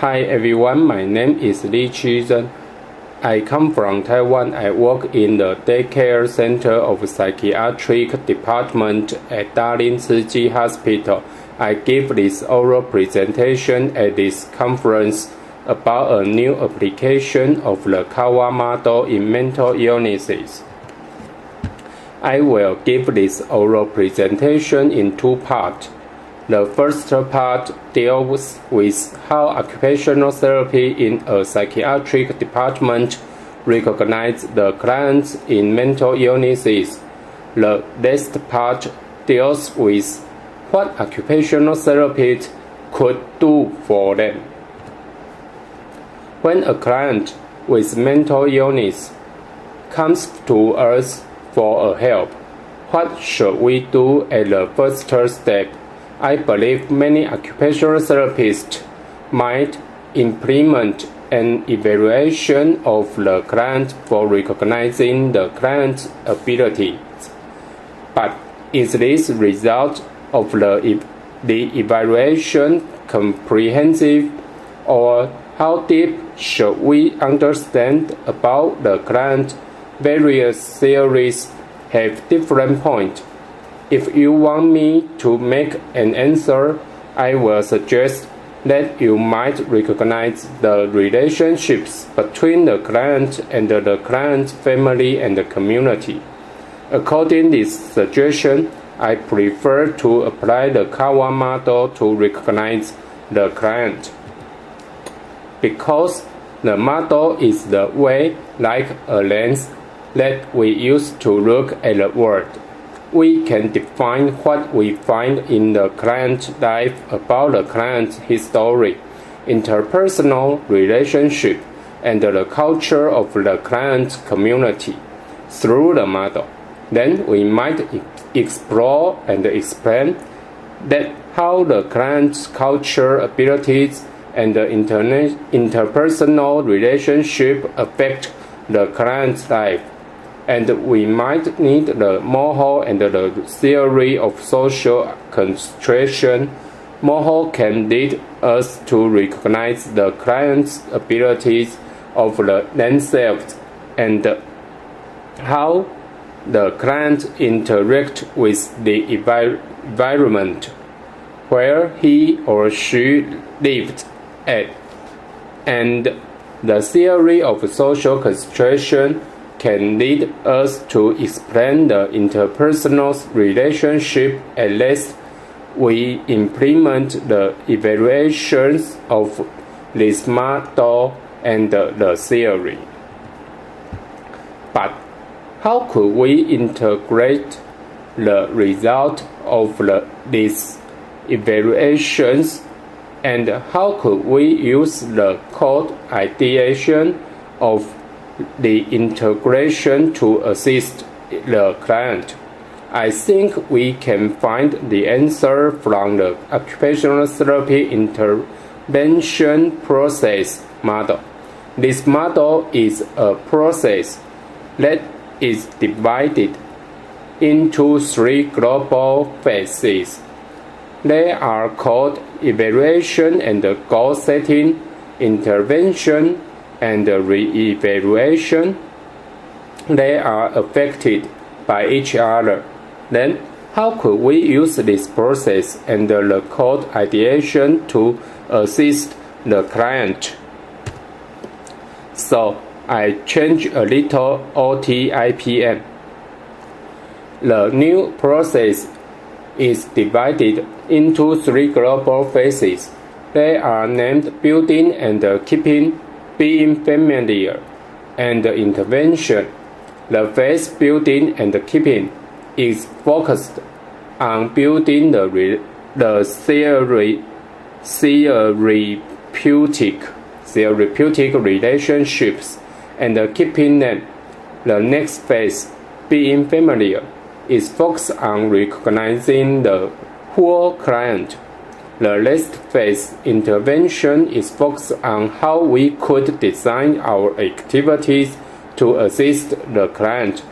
Hi everyone, my name is Li Chizhen. I come from Taiwan. I work in the daycare center of psychiatric department at Darling Tzu Hospital. I give this oral presentation at this conference about a new application of the Kawa model in mental illnesses. I will give this oral presentation in two parts. The first part deals with how occupational therapy in a psychiatric department recognizes the clients in mental illnesses. The next part deals with what occupational therapists could do for them. When a client with mental illness comes to us for help, what should we do at the first step? I believe many occupational therapists might implement an evaluation of the client for recognizing the client's abilities. But is this result of the evaluation comprehensive, or how deep should we understand about the client? Various theories have different points. If you want me to make an answer, I will suggest that you might recognize the relationships between the client and the client's family and the community. According to this suggestion, I prefer to apply the Kawa model to recognize the client. Because the model is the way, like a lens, that we use to look at the world. We can define what we find in the client's life about the client's history, interpersonal relationship, and the culture of the client's community through the model. Then we might explore and explain that how the client's culture, abilities, and the interpersonal relationship affect the client's life. And we might need the model and the theory of social construction. Model can lead us to recognize the client's abilities of themselves and how the client interacts with the environment where he or she lived at. And the theory of social construction can lead us to explain the interpersonal relationship unless we implement the evaluations of this model and the theory. But how could we integrate the result of these evaluations, and how could we use the code ideation of the integration to assist the client? I think we can find the answer from the occupational therapy intervention process model. This model is a process that is divided into three global phases. They are called evaluation and goal setting, intervention, and re-evaluation. They are affected by each other. Then, how could we use this process and the code ideation to assist the client? So, I change a little OTIPM. The new process is divided into three global phases. They are named building and keeping, being familiar, and intervention. The phase building and keeping is focused on building the therapeutic relationships and keeping them. The next phase, being familiar, is focused on recognizing the whole client. The last phase, intervention, is focused on how we could design our activities to assist the client.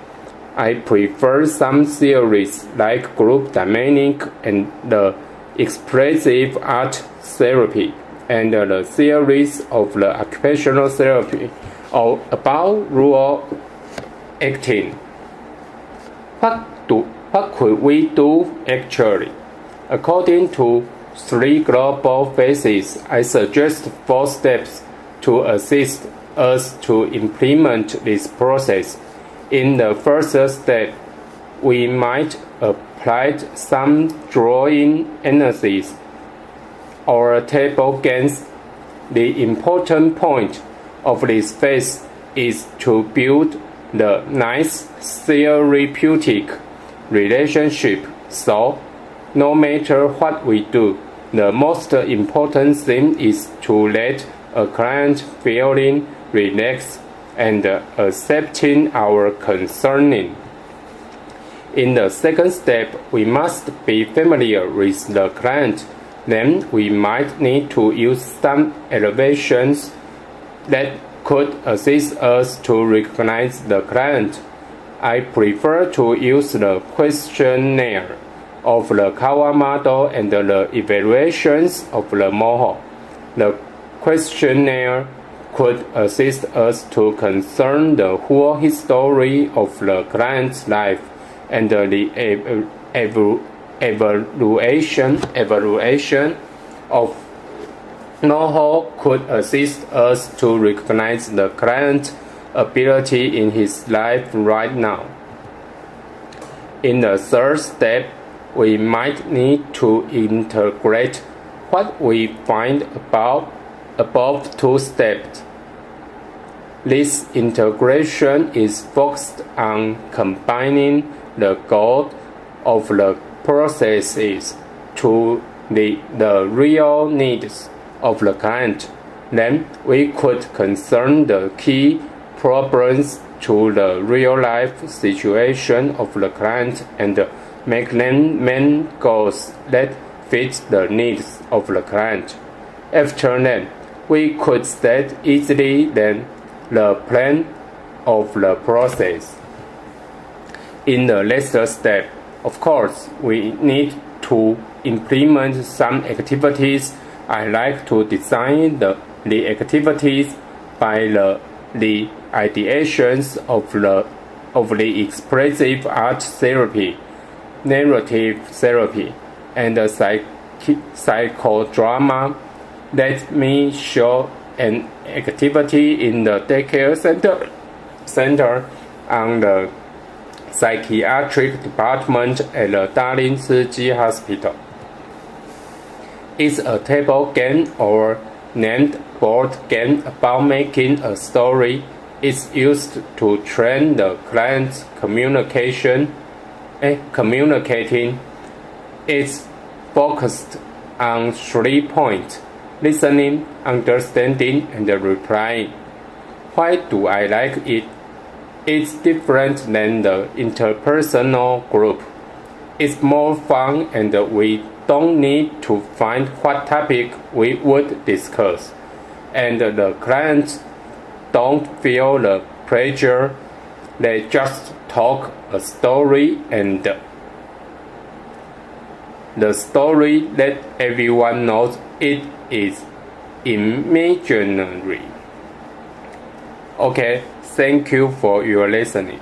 I prefer some theories like group dynamic and the expressive art therapy. and the theories of the occupational therapy or about rule acting. What could we do actually? According to 3 global phases, I suggest 4 steps to assist us to implement this process. In the first step, we might apply some drawing analysis or table games. The important point of this phase is to build the nice therapeutic relationship. So, no matter what we do, the most important thing is to let a client feeling relaxed and accepting our concerning. In the second step, we must be familiar with the client. Then we might need to use some elevations that could assist us to recognize the client. I prefer to use the questionnaire of the Kawa model and the evaluations of the model. The questionnaire could assist us to concern the whole history of the client's life, and the evaluation of know-how could assist us to recognize the client's ability in his life right now. In the third step, we might need to integrate what we find above 2 steps. This integration is focused on combining the goal of the processes to the real needs of the client. Then we could concern the key problems to the real-life situation of the client and make them main goals that fit the needs of the client. After that, we could set easily then the plan of the process. In the last step, of course, we need to implement some activities. I like to design the activities by the ideations of the expressive art therapy, narrative therapy, and psychodrama. Let me show an activity in the daycare center on the psychiatric department at the Darling-Tsigi Hospital. It's a table game or named board game about making a story. It's used to train the client's communicating. It's focused on 3 points: listening, understanding, and replying. Why do I like it? It's different than the interpersonal group. It's more fun, and we don't need to find what topic we would discuss. And the clients don't feel the pressure. They just talk a story, and the story that everyone knows it is imaginary. Okay, thank you for your listening.